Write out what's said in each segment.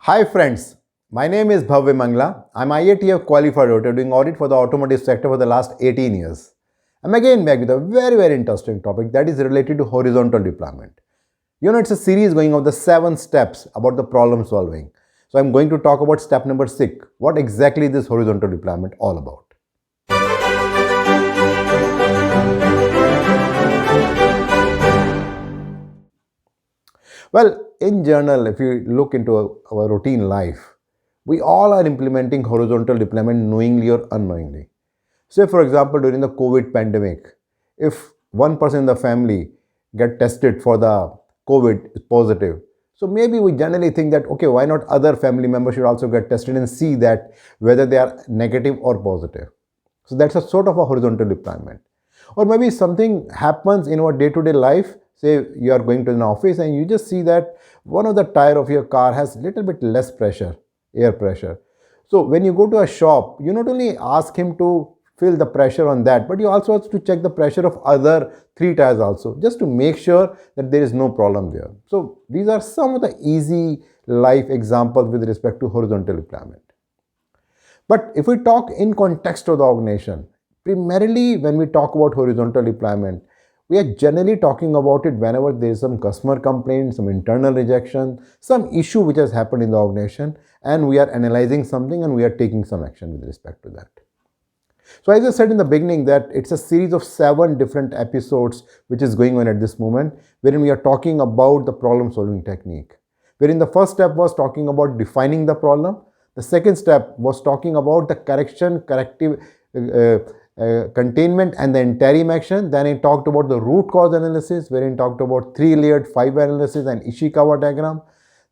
Hi friends, my name is Bhavya Mangla. I'm IATF qualified auditor doing audit for the automotive sector for the last 18 years. I'm again back with a very interesting topic that is related to horizontal deployment. It's a series going of the 7 steps about the problem solving. So I'm going to talk about step number 6. What exactly is this horizontal deployment all about? Well, in general, if you look into our routine life, we all are implementing horizontal deployment knowingly or unknowingly. Say, for example, during the COVID pandemic, if one person in the family get tested for the COVID is positive, so maybe we generally think that, okay, why not other family members should also get tested and see that whether they are negative or positive. So that's a sort of a horizontal deployment. Or maybe something happens in our day-to-day life. Say you are going to an office and you just see that one of the tire of your car has little bit less pressure, air pressure. So when you go to a shop, you not only ask him to feel the pressure on that, but you also have to check the pressure of other 3 tires also, just to make sure that there is no problem there. So these are some of the easy life examples with respect to horizontal deployment. But if we talk in context of the organization, primarily when we talk about horizontal deployment, we are generally talking about it whenever there is some customer complaint, some internal rejection, some issue which has happened in the organization, and we are analyzing something and we are taking some action with respect to that. So as I said in the beginning that it's a series of 7 different episodes which is going on at this moment, wherein we are talking about the problem solving technique. Wherein the first step was talking about defining the problem. The second step was talking about the corrective containment and the interim action. Then I talked about the root cause analysis, wherein I talked about 3-layered 5 analysis and Ishikawa diagram.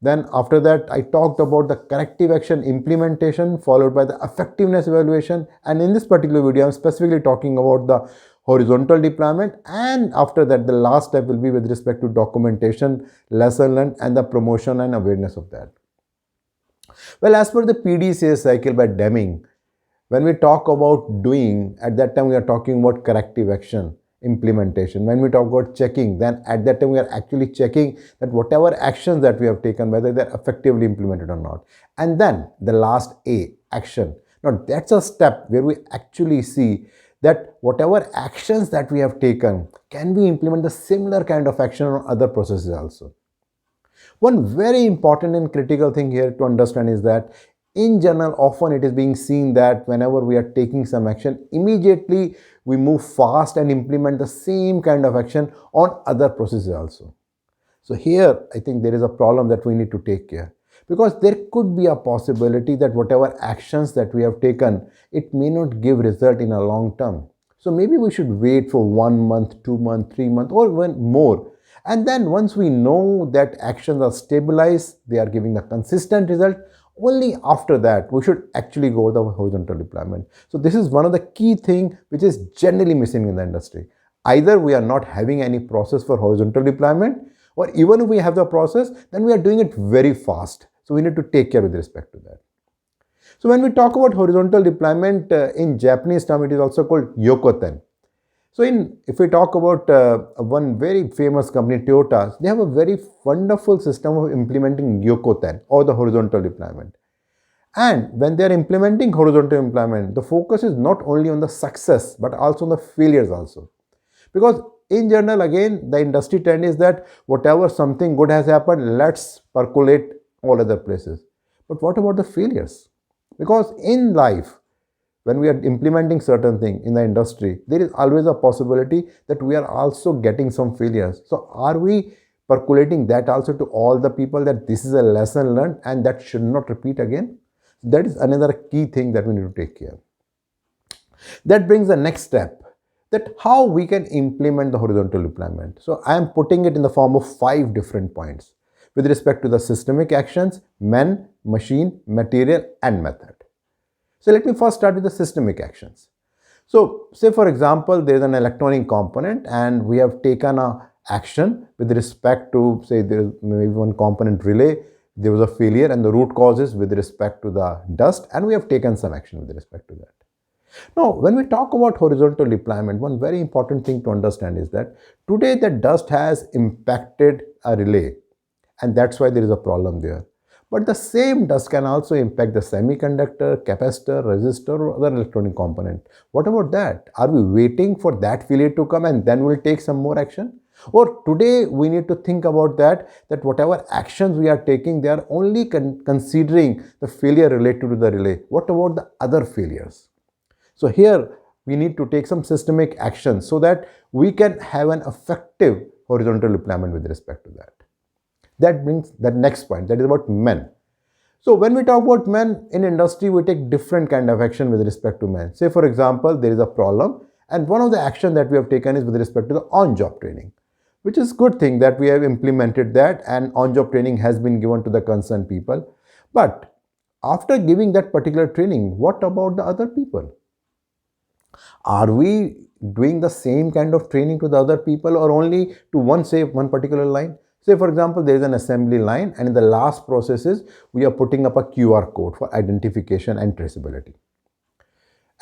Then after that, I talked about the corrective action implementation followed by the effectiveness evaluation. And in this particular video, I'm specifically talking about the horizontal deployment. And after that, the last step will be with respect to documentation, lesson learned, and the promotion and awareness of that. Well, as per the PDSA cycle by Deming, when we talk about doing, at that time we are talking about corrective action implementation. When we talk about checking, then at that time we are actually checking that whatever actions that we have taken, whether they're effectively implemented or not. And then the last A, action. Now that's a step where we actually see that whatever actions that we have taken, can we implement the similar kind of action on other processes also. One very important and critical thing here to understand is that in general, often it is being seen that whenever we are taking some action, immediately we move fast and implement the same kind of action on other processes also. So here, I think there is a problem that we need to take care, because there could be a possibility that whatever actions that we have taken, it may not give result in a long term. So maybe we should wait for 1 month, 2 months, 3 months, or even more. And then once we know that actions are stabilized, they are giving a consistent result, only after that we should actually go the horizontal deployment. So this is one of the key things which is generally missing in the industry. Either we are not having any process for horizontal deployment, or even if we have the process, then we are doing it very fast. So we need to take care with respect to that. So when we talk about horizontal deployment, in Japanese term, it is also called yokoten. So if we talk about one very famous company, Toyota, they have a very wonderful system of implementing yokoten or the horizontal deployment. And when they are implementing horizontal deployment, the focus is not only on the success, but also on the failures also. Because in general, again, the industry trend is that whatever something good has happened, let's percolate all other places. But what about the failures? Because in life, when we are implementing certain thing in the industry, there is always a possibility that we are also getting some failures. So are we percolating that also to all the people that this is a lesson learned and that should not repeat again? That is another key thing that we need to take care. That brings the next step, that how we can implement the horizontal deployment. So I am putting it in the form of 5 different points with respect to the systemic actions, man, machine, material, and method. So let me first start with the systemic actions. So say for example, there is an electronic component and we have taken a action with respect to, say there is maybe one component relay, there was a failure and the root causes with respect to the dust, and we have taken some action with respect to that. Now, when we talk about horizontal deployment, one very important thing to understand is that today the dust has impacted a relay, and that's why there is a problem there. But the same dust can also impact the semiconductor, capacitor, resistor, or other electronic component. What about that? Are we waiting for that failure to come and then we'll take some more action? Or today we need to think about that whatever actions we are taking, they are only considering the failure related to the relay. What about the other failures? So here we need to take some systemic action so that we can have an effective horizontal deployment with respect to that. That brings that next point, that is about men. So when we talk about men in industry, we take different kind of action with respect to men. Say for example, there is a problem and one of the action that we have taken is with respect to the on-job training, which is good thing that we have implemented that and on-job training has been given to the concerned people. But after giving that particular training, what about the other people? Are we doing the same kind of training to the other people or only to one particular line? Say for example, there is an assembly line and in the last processes, we are putting up a QR code for identification and traceability.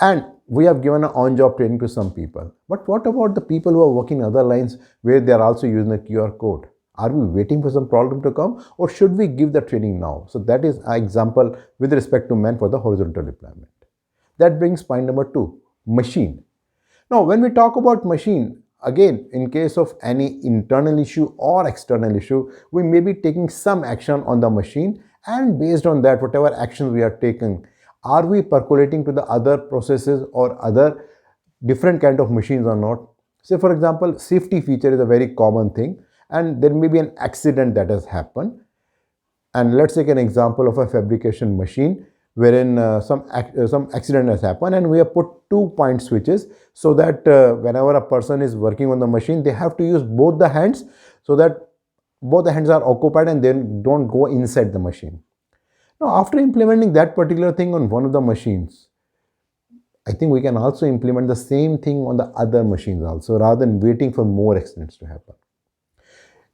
And we have given an on-job training to some people. But what about the people who are working other lines where they are also using the QR code? Are we waiting for some problem to come or should we give the training now? So that is an example with respect to men for the horizontal deployment. That brings point number 2, machine. Now, when we talk about machine, again, in case of any internal issue or external issue, we may be taking some action on the machine and based on that, whatever actions we are taking, are we percolating to the other processes or other different kind of machines or not? Say for example, safety feature is a very common thing and there may be an accident that has happened. And let's take an example of a fabrication machine wherein some accident has happened and we have put 2-point switches so that whenever a person is working on the machine, they have to use both the hands so that both the hands are occupied and they don't go inside the machine. Now, after implementing that particular thing on one of the machines, I think we can also implement the same thing on the other machines also rather than waiting for more accidents to happen.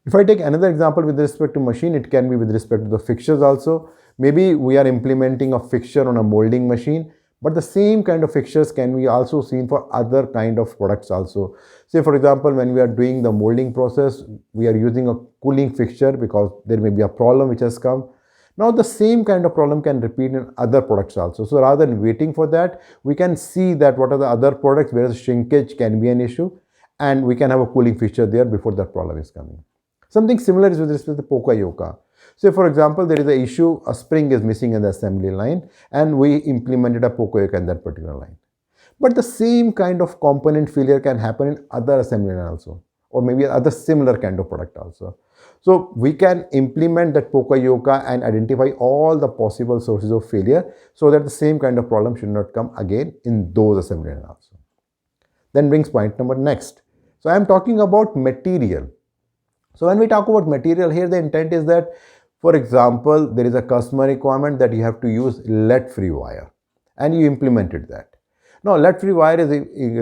If I take another example with respect to machine, it can be with respect to the fixtures also. Maybe we are implementing a fixture on a molding machine, but the same kind of fixtures can be also seen for other kind of products also. Say for example, when we are doing the molding process, we are using a cooling fixture because there may be a problem which has come. Now the same kind of problem can repeat in other products also. So rather than waiting for that, we can see that what are the other products where the shrinkage can be an issue and we can have a cooling fixture there before that problem is coming. Something similar is with respect to Poka-Yoka. Say for example, there is an issue, a spring is missing in the assembly line and we implemented a Poka-Yoka in that particular line. But the same kind of component failure can happen in other assembly line also or maybe other similar kind of product also. So we can implement that Poka-Yoka and identify all the possible sources of failure so that the same kind of problem should not come again in those assembly line also. Then brings point number next. So I am talking about material. So when we talk about material here, the intent is that, for example, there is a customer requirement that you have to use lead-free wire and you implemented that. Now, lead-free wire is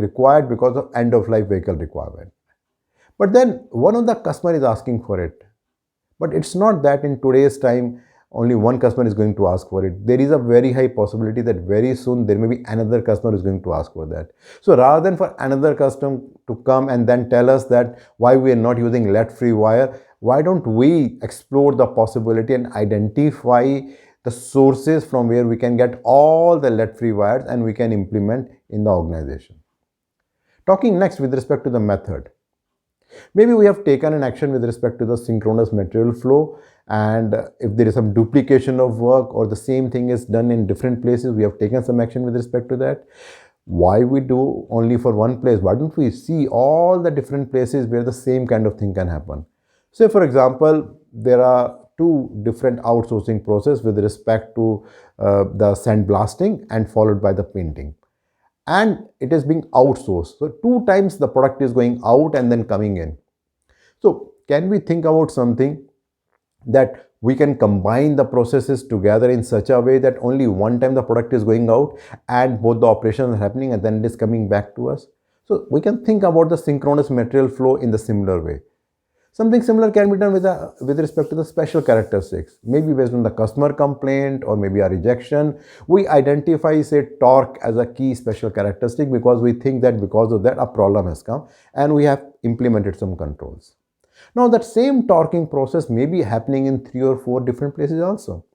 required because of end-of-life vehicle requirement. But then one of the customer is asking for it. But it's not that in today's time, only one customer is going to ask for it. There is a very high possibility that very soon there may be another customer who is going to ask for that. So rather than for another customer to come and then tell us that why we are not using lead-free wire, why don't we explore the possibility and identify the sources from where we can get all the lead-free wires and we can implement in the organization. Talking next with respect to the method. Maybe we have taken an action with respect to the synchronous material flow, and if there is some duplication of work or the same thing is done in different places, we have taken some action with respect to that. Why we do only for one place? Why don't we see all the different places where the same kind of thing can happen? Say for example, there are 2 different outsourcing process with respect to the sandblasting and followed by the painting. And it is being outsourced. So 2 times the product is going out and then coming in. So can we think about something that we can combine the processes together in such a way that only one time the product is going out and both the operations are happening and then it is coming back to us? So we can think about the synchronous material flow in the similar way. Something similar can be done with respect to the special characteristics. Maybe based on the customer complaint or maybe a rejection, we identify, say, torque as a key special characteristic because we think that because of that a problem has come and we have implemented some controls. Now that same torquing process may be happening in 3 or 4 different places also.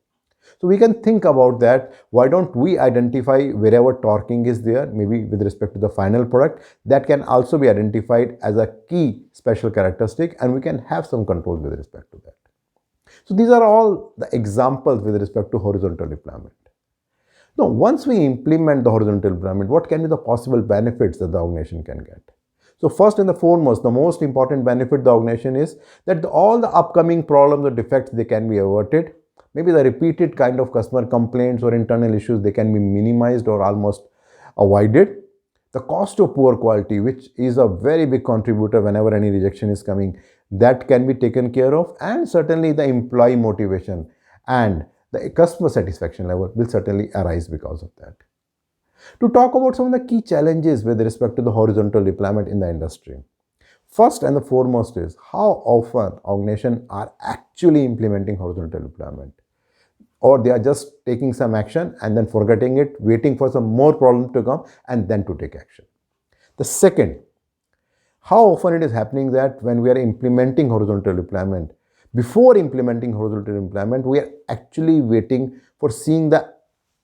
So we can think about that. Why don't we identify wherever torquing is there, maybe with respect to the final product, that can also be identified as a key special characteristic, and we can have some controls with respect to that. So these are all the examples with respect to horizontal deployment. Now, once we implement the horizontal deployment, what can be the possible benefits that the organization can get? So first and the foremost, the most important benefit the organization is that all the upcoming problems or defects, they can be averted. Maybe the repeated kind of customer complaints or internal issues, they can be minimized or almost avoided. The cost of poor quality, which is a very big contributor whenever any rejection is coming, that can be taken care of. And certainly the employee motivation and the customer satisfaction level will certainly arise because of that. To talk about some of the key challenges with respect to the horizontal deployment in the industry. First and the foremost is how often organizations are actually implementing horizontal deployment, or they are just taking some action and then forgetting it, waiting for some more problems to come and then to take action. The second, how often it is happening that when we are implementing horizontal deployment, before implementing horizontal deployment, we are actually waiting for seeing the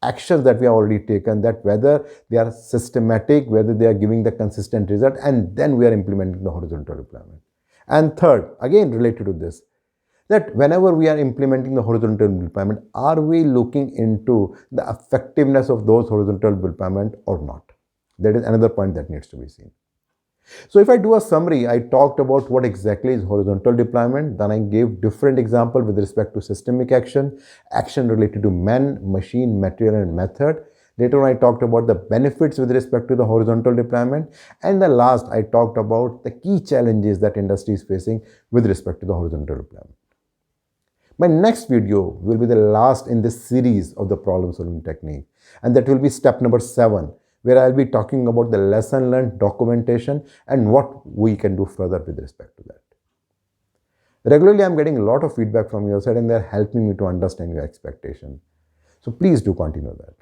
actions that we have already taken, that whether they are systematic, whether they are giving the consistent result, and then we are implementing the horizontal deployment. And third, again related to this, that whenever we are implementing the horizontal deployment, are we looking into the effectiveness of those horizontal deployment or not? That is another point that needs to be seen. So if I do a summary, I talked about what exactly is horizontal deployment, then I gave different examples with respect to systemic action, action related to man, machine, material and method. Later on, I talked about the benefits with respect to the horizontal deployment. And the last, I talked about the key challenges that industry is facing with respect to the horizontal deployment. My next video will be the last in this series of the problem solving technique, and that will be step number 7, where I'll be talking about the lesson learned, documentation, and what we can do further with respect to that. Regularly, I'm getting a lot of feedback from your side, and they're helping me to understand your expectation. So please do continue that.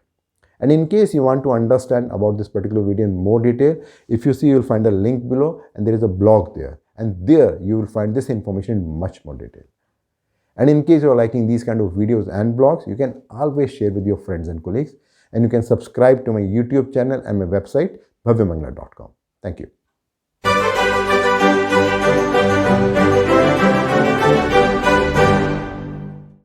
And in case you want to understand about this particular video in more detail, if you see, you'll find a link below, and there is a blog there. And there you will find this information in much more detail. And in case you're liking these kind of videos and blogs, you can always share with your friends and colleagues. And you can subscribe to my YouTube channel and my website, bhavyamangla.com. Thank you.